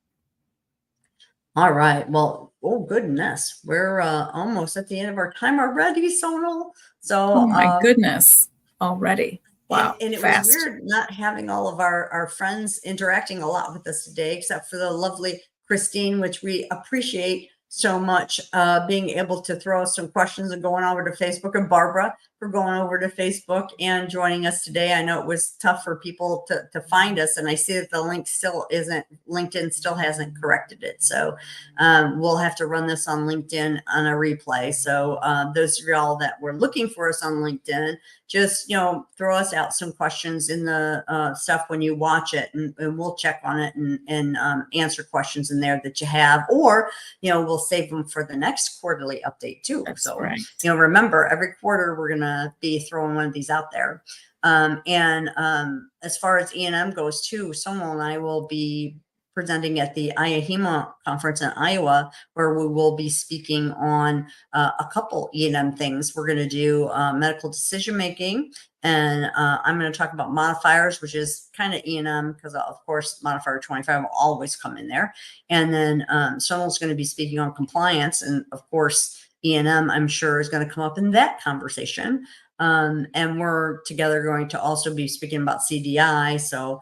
All right. Well, oh goodness, we're almost at the end of our time already, Sonal. So, Oh my goodness, already. Wow, and it was fast. weird not having all of our friends interacting a lot with us today, except for the lovely Christine, which we appreciate so much, being able to throw us some questions and going over to Facebook, and Barbara for going over to Facebook and joining us today. I know it was tough for people to find us, and I see that the link still isn't, LinkedIn still hasn't corrected it. So we'll have to run this on LinkedIn on a replay. So those of y'all that were looking for us on LinkedIn, just, you know, throw us out some questions in the stuff when you watch it, and we'll check on it and answer questions in there that you have, or, you know, we'll save them for the next quarterly update too. That's so, right. you know, remember, every quarter we're going to be throwing one of these out there. As far as E&M goes too, Sonal and I will be presenting at the IAHEMA conference in Iowa, where we will be speaking on a couple E&M things. We're going to do medical decision making, and I'm going to talk about modifiers, which is kind of E&M because, of course, modifier 25 will always come in there. And then Sonal's going to be speaking on compliance, and of course, E&M, I'm sure, is going to come up in that conversation. And we're together going to also be speaking about CDI. So,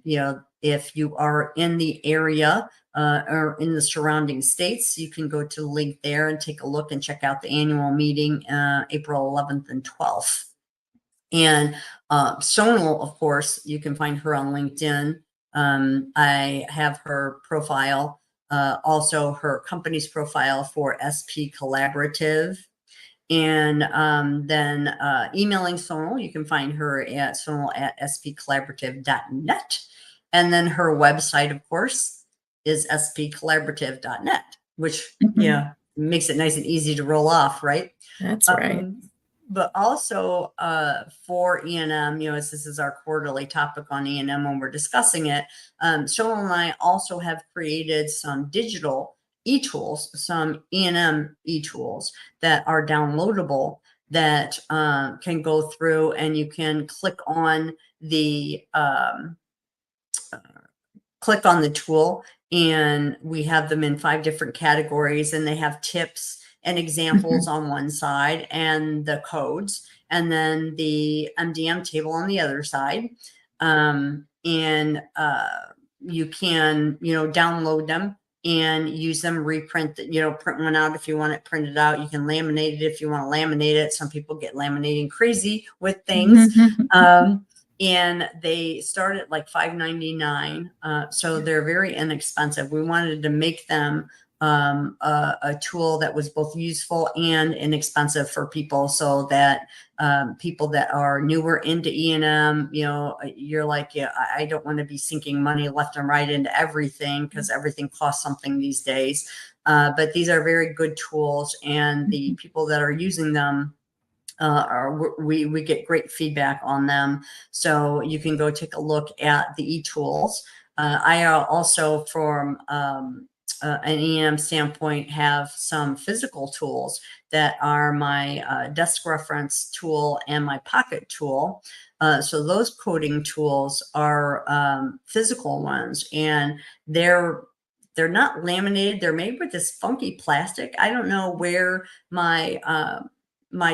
you know, if you are in the area or in the surrounding states, you can go to the link there and take a look and check out the annual meeting, April 11th and 12th. And Sonal, of course, you can find her on LinkedIn. I have her profile, also her company's profile for SP Collaborative. And then emailing Sonal, you can find her at sonal@spcollaborative.net. And then her website, of course, is spcollaborative.net, which, yeah, makes it nice and easy to roll off, right? That's right. But also for E&M, you know, as this is our quarterly topic on E&M when we're discussing it, Sonal and I also have created some digital e-tools, some E&M e-tools that are downloadable that can go through, and you can click on the tool, and we have them in 5 different categories, and they have tips and examples on one side and the codes, and then the MDM table on the other side. You can, you know, download them and use them, reprint, you know, print one out if you want it printed out. You can laminate it if you want to laminate it. Some people get laminating crazy with things. And they start at like $5.99. So they're very inexpensive. We wanted to make them a tool that was both useful and inexpensive for people, so that people that are newer into E&M, you know, you're like, yeah, I don't want to be sinking money left and right into everything, because everything costs something these days. But these are very good tools, and the people that are using them, we get great feedback on them. So you can go take a look at the e-tools. I also, from an E&M standpoint, have some physical tools that are my desk reference tool and my pocket tool. So those coding tools are physical ones, and they're not laminated. They're made with this funky plastic. I don't know where my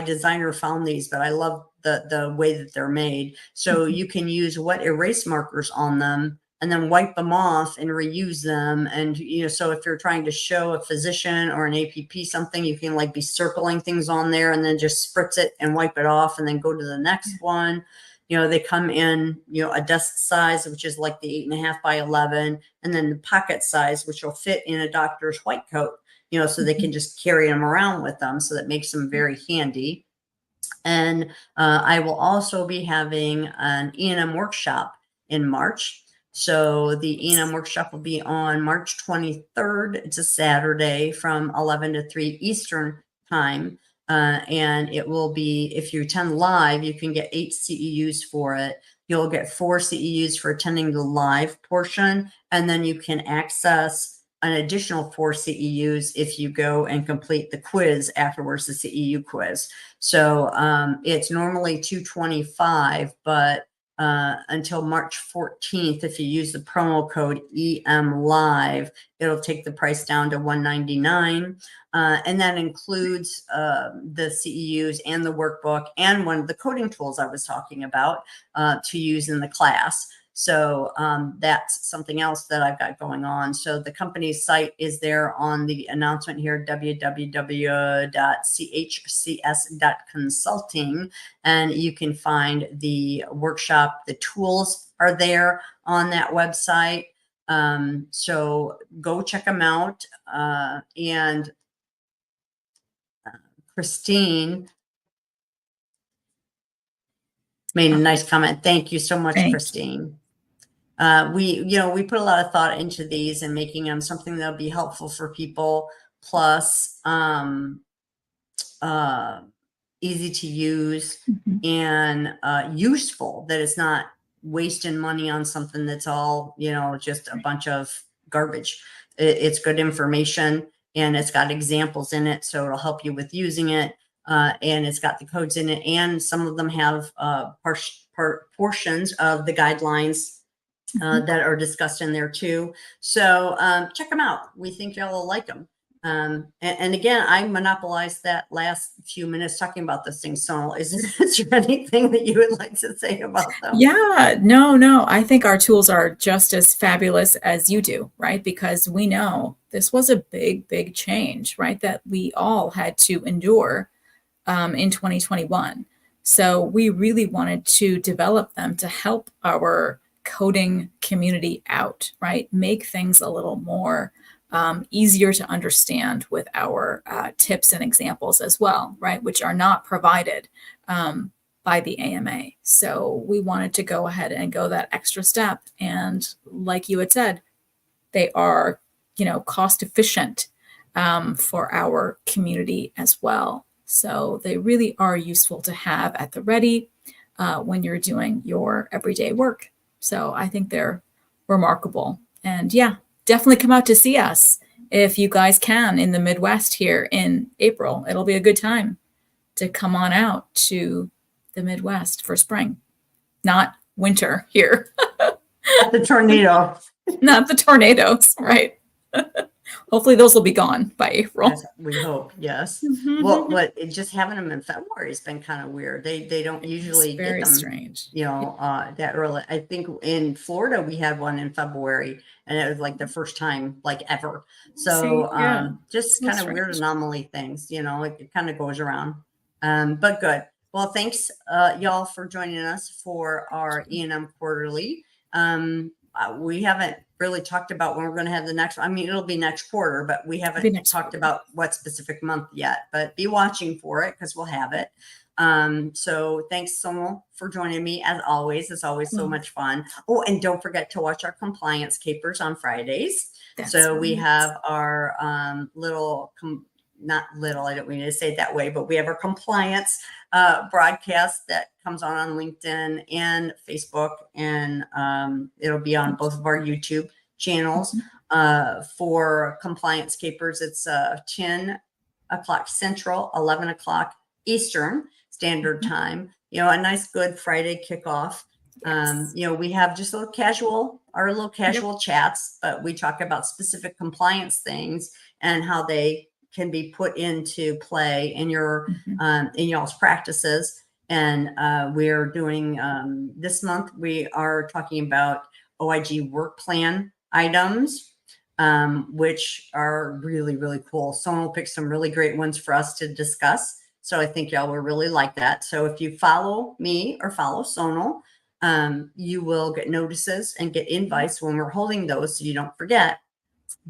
designer found these, but I love the way that they're made. So you can use wet erase markers on them and then wipe them off and reuse them. And, you know, so if you're trying to show a physician or an APP something, you can like be circling things on there and then just spritz it and wipe it off and then go to the next one. You know, they come in, you know, a desk size, which is like the 8.5 by 11, and then the pocket size, which will fit in a doctor's white coat, you know, so they can just carry them around with them. So that makes them very handy. And I will also be having an E&M workshop in March. So the E&M workshop will be on March 23rd. It's a Saturday from 11 to 3 Eastern time. And it will be, if you attend live, you can get 8 CEUs for it. You'll get 4 CEUs for attending the live portion. And then you can access an additional 4 CEUs if you go and complete the quiz afterwards, the CEU quiz. So it's normally $225, but until March 14th. If you use the promo code EMLive, it'll take the price down to $199. And that includes the CEUs and the workbook and one of the coding tools I was talking about to use in the class. So that's something else that I've got going on. So the company's site is there on the announcement here, www.chcs.consulting. And you can find the workshop. The tools are there on that website. So go check them out. And Christine made a nice comment. Thank you so much, Christine. We put a lot of thought into these and making them something that'll be helpful for people. Plus, easy to use and useful, that it's not wasting money on something that's all, just a bunch of garbage. It's good information and it's got examples in it. So it'll help you with using it. And it's got the codes in it. And some of them have portions of the guidelines that are discussed in there too. So check them out. We think y'all will like them. And again, I monopolized that last few minutes talking about this thing. Sonal, is there anything that you would like to say about them? Yeah, no. I think our tools are just as fabulous as you do, right? Because we know this was a big change, right? That we all had to endure in 2021. So we really wanted to develop them to help our coding community out, right? Make things a little more easier to understand with our tips and examples as well, right? Which are not provided by the AMA. So we wanted to go ahead and go that extra step. And like you had said, they are, cost efficient for our community as well. So they really are useful to have at the ready when you're doing your everyday work. So I think they're remarkable. And yeah, definitely come out to see us if you guys can in the Midwest here in April. It'll be a good time to come on out to the Midwest for spring, not winter here. Not the tornado. Not the tornadoes, right? Hopefully those will be gone by April. Yes, we hope, yes. Well, just having them in February has been kind of weird. They don't usually get them, strange. That early. I think in Florida we had one in February, and it was like the first time like ever. So just kind of weird anomaly things, it kind of goes around. But good. Well, thanks y'all for joining us for our E&M quarterly. We haven't really talked about when we're going to have the next one. I mean, it'll be next quarter, but we haven't talked about what specific month yet, but be watching for it because we'll have it. So thanks, Sonal, for joining me as always. It's always so much fun. Oh, and don't forget to watch our compliance capers on Fridays. We have our not little, I don't mean to say it that way, but we have our compliance broadcast that comes on LinkedIn and Facebook, and it'll be on both of our YouTube channels. For compliance capers, it's 10 o'clock Central, 11 o'clock Eastern Standard Time. A nice good Friday kickoff. We have just our little casual chats, but we talk about specific compliance things and how they can be put into play in in y'all's practices. And we're doing this month, we are talking about OIG work plan items, which are really, really cool. Someone will pick some really great ones for us to discuss. So I think y'all will really like that. So if you follow me or follow Sonal, you will get notices and get invites when we're holding those, so you don't forget.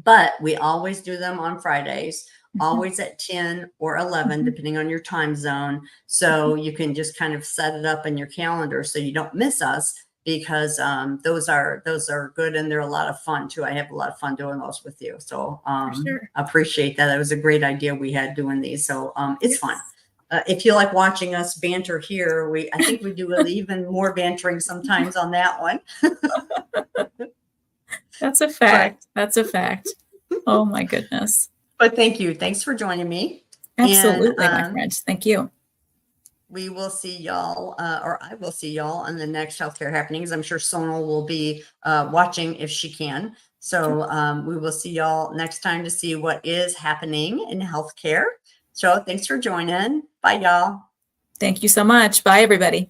But we always do them on Fridays, always at 10 or 11, depending on your time zone. So you can just kind of set it up in your calendar so you don't miss us, because those are good, and they're a lot of fun too. I have a lot of fun doing those with you. So appreciate that. It was a great idea we had doing these. So it's fun. If you like watching us banter here, I think we do even more bantering sometimes on that one. That's a fact. That's a fact. Oh my goodness. But thank you. Thanks for joining me. Absolutely, my friend. Thank you. we will see y'all, or I will see y'all on the next healthcare happenings. I'm sure Sonal will be watching if she can. So we will see y'all next time to see what is happening in healthcare. So thanks for joining. Bye, y'all. Thank you so much. Bye, everybody.